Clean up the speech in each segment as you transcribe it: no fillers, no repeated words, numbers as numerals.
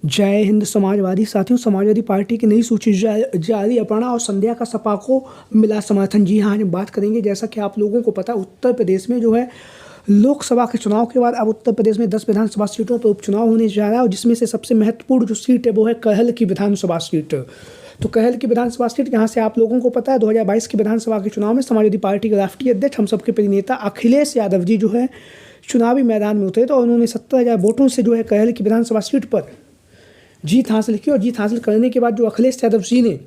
जय हिंद समाजवादी साथियों। समाजवादी पार्टी की नई सूची जारी। अपर्णा और संध्या का सपा को मिला समर्थन। जी हाँ, हम बात करेंगे। जैसा कि आप लोगों को पता है, उत्तर प्रदेश में जो है लोकसभा के चुनाव के बाद अब उत्तर प्रदेश में 10 विधानसभा सीटों पर उपचुनाव होने जा रहा है, और जिसमें से सबसे महत्वपूर्ण जो सीट है वो है कहल की विधानसभा सीट। तो कहल की विधानसभा सीट, यहाँ से आप लोगों को पता है 2022 के विधानसभा के चुनाव में समाजवादी पार्टी के राष्ट्रीय अध्यक्ष, हम सबके प्रिय नेता अखिलेश यादव जी जो है चुनावी मैदान में उतरे, तो उन्होंने 70,000 वोटों से जो है कहल की विधानसभा सीट पर जीत हासिल की। और जीत हासिल करने के बाद जो अखिलेश यादव जी ने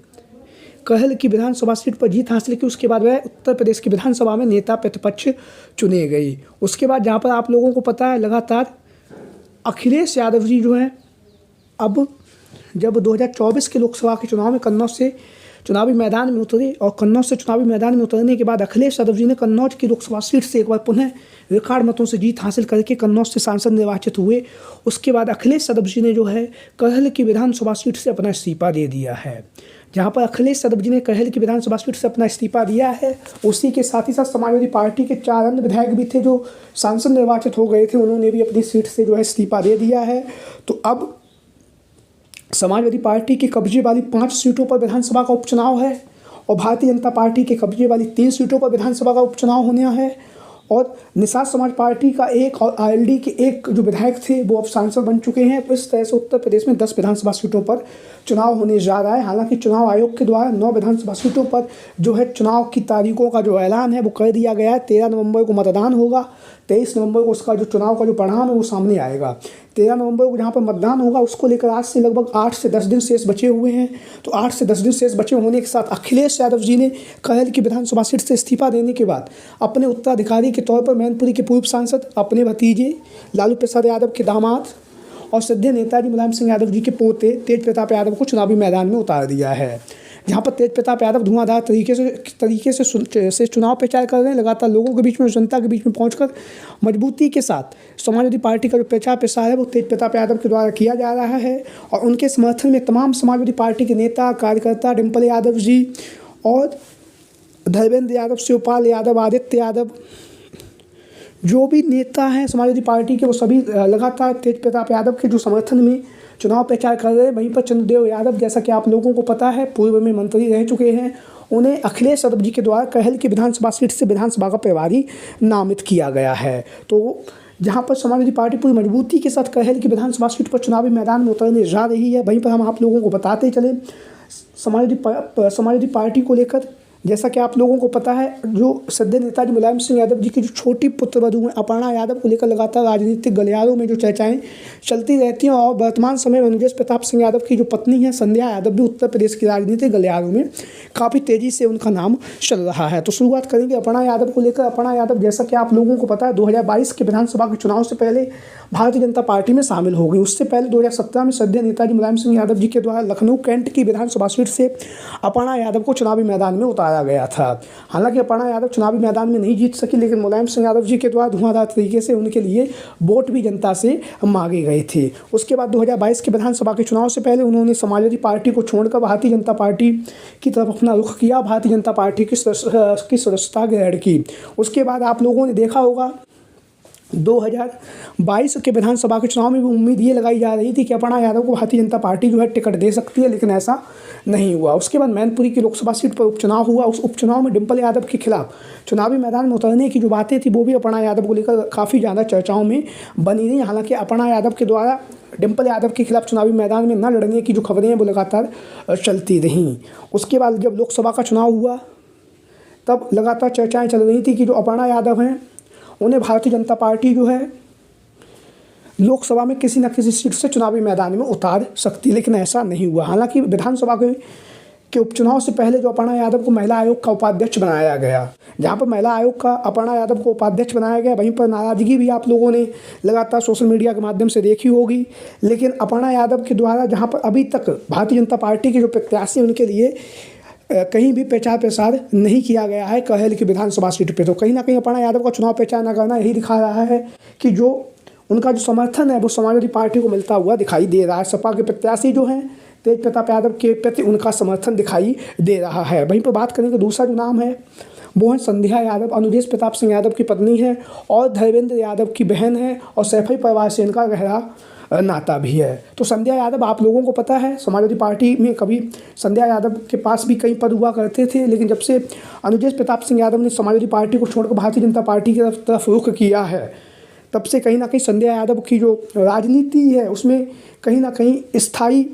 कहल की विधानसभा सीट पर जीत हासिल की, उसके बाद वह उत्तर प्रदेश की विधानसभा में नेता प्रतिपक्ष चुने गई। उसके बाद जहाँ पर आप लोगों को पता है लगातार अखिलेश यादव जी जो है अब जब 2024 के लोकसभा के चुनाव में कन्नौज से चुनावी मैदान में उतरे, और कन्नौज से चुनावी मैदान में उतरने के बाद अखिलेश यादव जी ने कन्नौज की लोकसभा सीट से एक बार पुनः रिकॉर्ड मतों से जीत हासिल करके कन्नौज से सांसद निर्वाचित हुए। उसके बाद अखिलेश यादव जी ने जो है कहल की विधानसभा सीट से अपना इस्तीफा दे दिया है। जहाँ पर अखिलेश यादव जी ने कहल की विधानसभा सीट से अपना इस्तीफा दिया है, उसी के साथ ही साथ समाजवादी पार्टी के 4 अन्य विधायक भी थे जो सांसद निर्वाचित हो गए थे, उन्होंने भी अपनी सीट से जो है इस्तीफा दे दिया है। तो अब समाजवादी पार्टी के कब्जे वाली 5 सीटों पर विधानसभा का उपचुनाव है, और भारतीय जनता पार्टी के कब्जे वाली 3 सीटों पर विधानसभा का उपचुनाव होना है। और निषाद समाज पार्टी का एक और आरएलडी के एक जो विधायक थे वो अब सांसद बन चुके हैं। इस तरह से उत्तर प्रदेश में 10 विधानसभा सीटों पर चुनाव होने जा रहा है। हालांकि चुनाव आयोग के द्वारा 9 विधानसभा सीटों पर जो है चुनाव की तारीखों का जो ऐलान है वो कर दिया गया है। 13 नवंबर को मतदान होगा, 23 नवंबर को उसका जो चुनाव का जो परिणाम है वो सामने आएगा। 13 नवंबर को जहाँ पर मतदान होगा उसको लेकर आज से लगभग 8 से 10 दिन शेष बचे हुए हैं। तो 8 से 10 दिन शेष बचे होने के साथ अखिलेश यादव जी ने कहल की विधानसभा सीट से इस्तीफा देने के बाद अपने उत्तराधिकारी के तौर पर मैनपुरी के पूर्व सांसद, अपने भतीजे लालू प्रसाद यादव के दामाद और सद्य नेताजी मुलायम सिंह यादव जी के पोते तेज प्रताप यादव को चुनावी मैदान में उतार दिया है। जहाँ पर तेज प्रताप यादव धुआंधार तरीके से चुनाव प्रचार कर रहे हैं, लगातार लोगों के बीच में, जनता के बीच में पहुंचकर मजबूती के साथ समाजवादी पार्टी का जो प्रचार प्रसार है वो तेज प्रताप यादव के द्वारा किया जा रहा है। और उनके समर्थन में तमाम समाजवादी पार्टी के नेता कार्यकर्ता, डिम्पल यादव जी और धर्मेंद्र यादव, शिवपाल यादव, आदित्य यादव, जो भी नेता हैं समाजवादी पार्टी के, वो सभी लगातार तेज प्रताप यादव के जो समर्थन में चुनाव प्रचार कर रहे हैं। वहीं पर चंद्रदेव यादव, जैसा कि आप लोगों को पता है, पूर्व में मंत्री रह चुके हैं, उन्हें अखिलेश यादव जी के द्वारा कहल की विधानसभा सीट से विधानसभा का प्रभारी नामित किया गया है। तो जहाँ पर समाजवादी पार्टी पूरी मजबूती के साथ कहल की विधानसभा सीट पर चुनावी मैदान में उतरने जा रही है। वहीं पर हम आप लोगों को बताते चले समाजवादी पार्टी को लेकर, जैसा कि आप लोगों को पता है, जो सद्य नेताजी मुलायम सिंह यादव जी की जो छोटी पुत्रवधू हैं अपर्णा यादव को लेकर लगातार राजनीतिक गलियारों में जो चर्चाएं चलती रहती हैं, और वर्तमान समय में अनुजेश प्रताप सिंह यादव की जो पत्नी है संध्या यादव भी उत्तर प्रदेश की राजनीतिक गलियारों में काफ़ी तेज़ी से उनका नाम चल रहा है। तो शुरुआत करेंगे अपर्णा यादव को लेकर। अपर्णा यादव, जैसा कि आप लोगों को पता है, 2022 के विधानसभा के चुनाव से पहले भारतीय जनता पार्टी में शामिल हो गई। उससे पहले 2017 में सद्य नेताजी मुलायम सिंह यादव जी के द्वारा लखनऊ कैंट की विधानसभा सीट से अपर्णा यादव को चुनावी मैदान में उतारा गया था। हालांकि अपर्णा यादव चुनावी मैदान में नहीं जीत सकी, लेकिन मुलायम सिंह यादव जी के द्वारा धुआंधार तरीके से उनके लिए वोट भी जनता से मांगे गए थे। उसके बाद 2022 के विधानसभा के चुनाव से पहले उन्होंने समाजवादी पार्टी को छोड़कर भारतीय जनता पार्टी की तरफ अपना रुख किया, भारतीय जनता पार्टी की सदस्यता ग्रहण की। उसके बाद आप लोगों ने देखा होगा 2022 के विधानसभा के चुनाव में भी उम्मीद ये लगाई जा रही थी कि अपर्णा यादव को भारतीय जनता पार्टी जो है टिकट दे सकती है, लेकिन ऐसा नहीं हुआ। उसके बाद मैनपुरी की लोकसभा सीट पर उपचुनाव हुआ। उस उपचुनाव में डिम्पल यादव के खिलाफ चुनावी मैदान में उतरने की जो बातें थी वो भी अपर्णा यादव को लेकर काफ़ी ज़्यादा चर्चाओं में बनी रही। हालांकि अपर्णा यादव के द्वारा डिम्पल यादव के खिलाफ चुनावी मैदान में न लड़ने की जो खबरें हैं वो लगातार चलती रहीं। उसके बाद जब लोकसभा का चुनाव हुआ तब लगातार चर्चाएँ चल रही थी कि जो अपर्णा यादव हैं उन्हें भारतीय जनता पार्टी जो है लोकसभा में किसी न किसी सीट से चुनावी मैदान में उतार सकती, लेकिन ऐसा नहीं हुआ। हालांकि विधानसभा के उपचुनाव से पहले जो अपर्णा यादव को महिला आयोग का उपाध्यक्ष बनाया गया, जहां पर महिला आयोग का अपर्णा यादव को उपाध्यक्ष बनाया गया, वहीं पर नाराजगी भी आप लोगों ने लगातार सोशल मीडिया के माध्यम से देखी होगी। लेकिन अपर्णा यादव के द्वारा जहाँ पर अभी तक भारतीय जनता पार्टी के जो प्रत्याशी उनके लिए कहीं भी प्रचार प्रसार नहीं किया गया है कहल की विधानसभा सीट पे, तो कहीं ना कहीं अपर्णा यादव का चुनाव प्रचार न करना यही दिखा रहा है कि जो उनका जो समर्थन है वो समाजवादी पार्टी को मिलता हुआ दिखाई दे रहा है। सपा के प्रत्याशी जो हैं तेज प्रताप यादव के प्रति उनका समर्थन दिखाई दे रहा है। वहीं पर बात करेंगे दूसरा जो नाम है वो है संध्या यादव, अनुजेश प्रताप सिंह यादव की पत्नी है और धर्मेंद्र यादव की बहन है और सैफई परिवार से इनका गहरा नाता भी है। तो संध्या यादव आप लोगों को पता है, समाजवादी पार्टी में कभी संध्या यादव के पास भी कई पद हुआ करते थे, लेकिन जब से अनुजेश प्रताप सिंह यादव ने समाजवादी पार्टी को छोड़कर भारतीय जनता पार्टी की तरफ रुख किया है, तब से कहीं ना कहीं संध्या यादव की जो राजनीति है उसमें कहीं ना कहीं स्थायी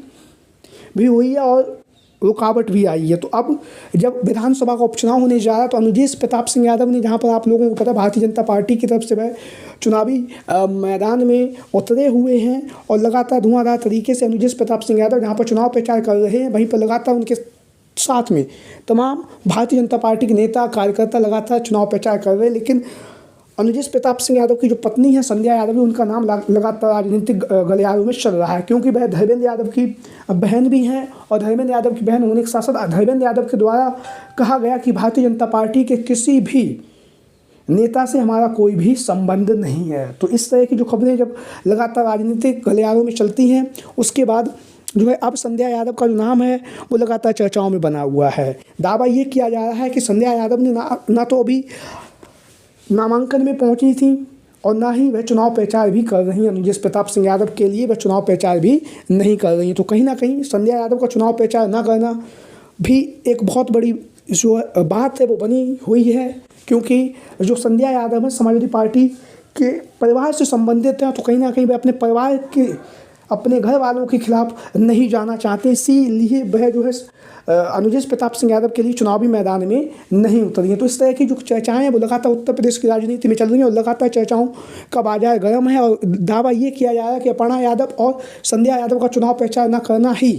भी हुई है और रुकावट भी आई है। तो अब जब विधानसभा का उपचुनाव होने जा रहा है, तो अनुजेश प्रताप सिंह यादव ने, जहाँ पर आप लोगों को पता भारतीय जनता पार्टी की तरफ से वह चुनावी मैदान में उतरे हुए हैं और लगातार धुआंधार तरीके से अनुजेश प्रताप सिंह यादव जहाँ पर चुनाव प्रचार कर रहे हैं, वहीं पर लगातार उनके साथ में तमाम भारतीय जनता पार्टी के नेता कार्यकर्ता लगातार चुनाव प्रचार कर रहे हैं। लेकिन अनुजेश प्रताप सिंह यादव की जो पत्नी है संध्या यादव, उनका नाम लगातार राजनीतिक गलियारों में चल रहा है, क्योंकि वह धर्मेंद्र यादव की बहन भी हैं और धर्मेंद्र यादव की बहन होने के साथ साथ धर्मेंद्र यादव के द्वारा कहा गया कि भारतीय जनता पार्टी के किसी भी नेता से हमारा कोई भी संबंध नहीं है। तो इस तरह की जो खबरें जब लगातार राजनीतिक गलियारों में चलती हैं, उसके बाद जो है अब संध्या यादव का जो नाम है वो लगातार चर्चाओं में बना हुआ है। दावा ये किया जा रहा है कि संध्या यादव ने ना तो अभी नामांकन में पहुंची थी और ना ही वह चुनाव प्रचार भी कर रही हैं। अनुजेश प्रताप सिंह यादव के लिए वह चुनाव प्रचार भी नहीं कर रही हैं। तो कहीं ना कहीं संध्या यादव का चुनाव प्रचार ना करना भी एक बहुत बड़ी जो बात है वो बनी हुई है, क्योंकि जो संध्या यादव है समाजवादी पार्टी के परिवार से संबंधित हैं, तो कहीं ना कहीं वह अपने परिवार के, अपने घर वालों के खिलाफ नहीं जाना चाहते, इसीलिए वह जो है अनुजेश प्रताप सिंह यादव के लिए चुनावी मैदान में नहीं उतरी हैं। तो इस तरह की जो चर्चाएं हैं वो लगातार उत्तर प्रदेश की राजनीति में चल रही हैं और लगातार चर्चाओं का बाजार गर्म है और दावा ये किया जा रहा है कि अपर्णा यादव और संध्या यादव का चुनाव प्रचार न करना ही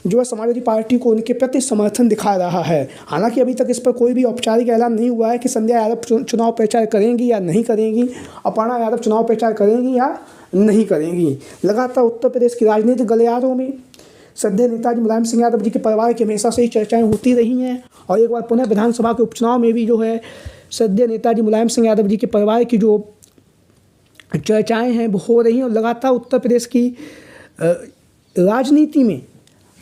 जो है समाजवादी पार्टी को उनके प्रति समर्थन दिखा रहा है। हालांकि अभी तक इस पर कोई भी औपचारिक ऐलान नहीं हुआ है कि संध्या यादव चुनाव प्रचार करेंगी या नहीं करेंगी, अपर्णा यादव चुनाव प्रचार करेंगी या नहीं करेंगी। लगातार उत्तर प्रदेश की राजनीतिक गलियारों में सद्य नेताजी मुलायम सिंह यादव जी के परिवार की हमेशा से ही चर्चाएं होती रही हैं और एक बार पुनः विधानसभा के उपचुनाव में भी जो है सद्य नेताजी मुलायम सिंह यादव जी के परिवार की जो चर्चाएं हैं वो हो रही हैं। और लगातार उत्तर प्रदेश की राजनीति में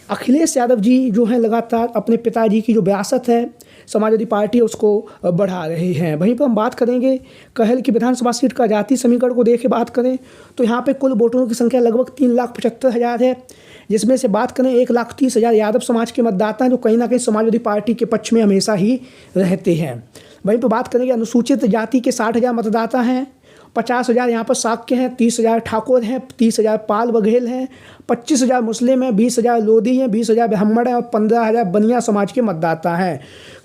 अखिलेश यादव जी जो हैं लगातार अपने पिताजी की जो विरासत है समाजवादी पार्टी उसको बढ़ा रहे हैं। वहीं पर हम बात करेंगे कहल की विधानसभा सीट का जाति समीकरण को देख के बात करें तो यहाँ पे कुल वोटरों की संख्या लगभग 3,75,000 है, जिसमें से बात करें 1,30,000 यादव समाज के मतदाता हैं जो कहीं ना कहीं समाजवादी पार्टी के पक्ष में हमेशा ही रहते हैं। वहीं पर बात करेंगे अनुसूचित जाति के 60,000 मतदाता हैं, 50,000 यहाँ पर शाक्य हैं, 30,000 ठाकुर हैं, 30,000 पाल बघेल हैं, 25,000 मुस्लिम हैं, 20,000 लोधी हैं, 20,000 ब्राह्मण हैं और 15,000 बनिया समाज के मतदाता हैं।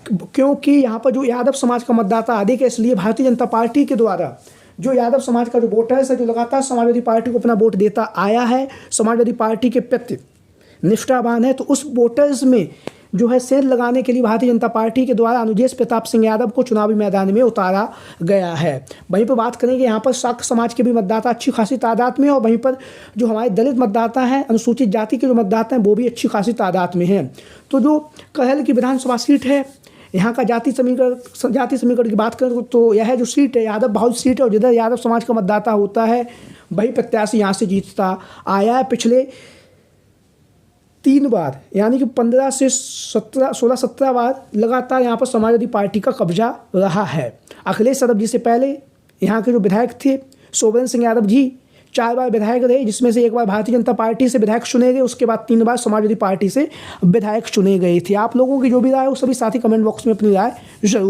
क्योंकि यहाँ पर जो यादव समाज का मतदाता अधिक है, इसलिए भारतीय जनता पार्टी के द्वारा जो यादव समाज का जो वोटर्स है जो लगातार समाजवादी पार्टी को अपना वोट देता आया है, समाजवादी पार्टी के प्रति निष्ठावान है, तो उस वोटर्स में जो है सेल लगाने के लिए भारतीय जनता पार्टी के द्वारा अनुजेश प्रताप सिंह यादव को चुनावी मैदान में उतारा गया है। वहीं पर बात करेंगे यहाँ पर शाक्त समाज के भी मतदाता अच्छी खासी तादाद में, और वहीं पर जो हमारे दलित मतदाता हैं, अनुसूचित जाति के जो मतदाता हैं वो भी अच्छी खासी तादाद में हैं। तो जो कहल की विधानसभा सीट है, यहाँ का जाति समीकरण की बात करें तो यह जो सीट है यादव बहुल सीट है और जिधर यादव समाज का मतदाता होता है वही प्रत्याशी यहाँ से जीतता आया है। पिछले 3 बार यानी कि 15 से 16-17 बार लगातार यहाँ पर समाजवादी पार्टी का कब्जा रहा है। अखिलेश यादव जी से पहले यहाँ के जो विधायक थे सोबरन सिंह यादव जी 4 बार विधायक रहे, जिसमें से 1 बार भारतीय जनता पार्टी से विधायक चुने गए, उसके बाद 3 बार समाजवादी पार्टी से विधायक चुने गए थे। आप लोगों की जो भी राय हो सभी साथी कमेंट बॉक्स में अपनी राय जरूर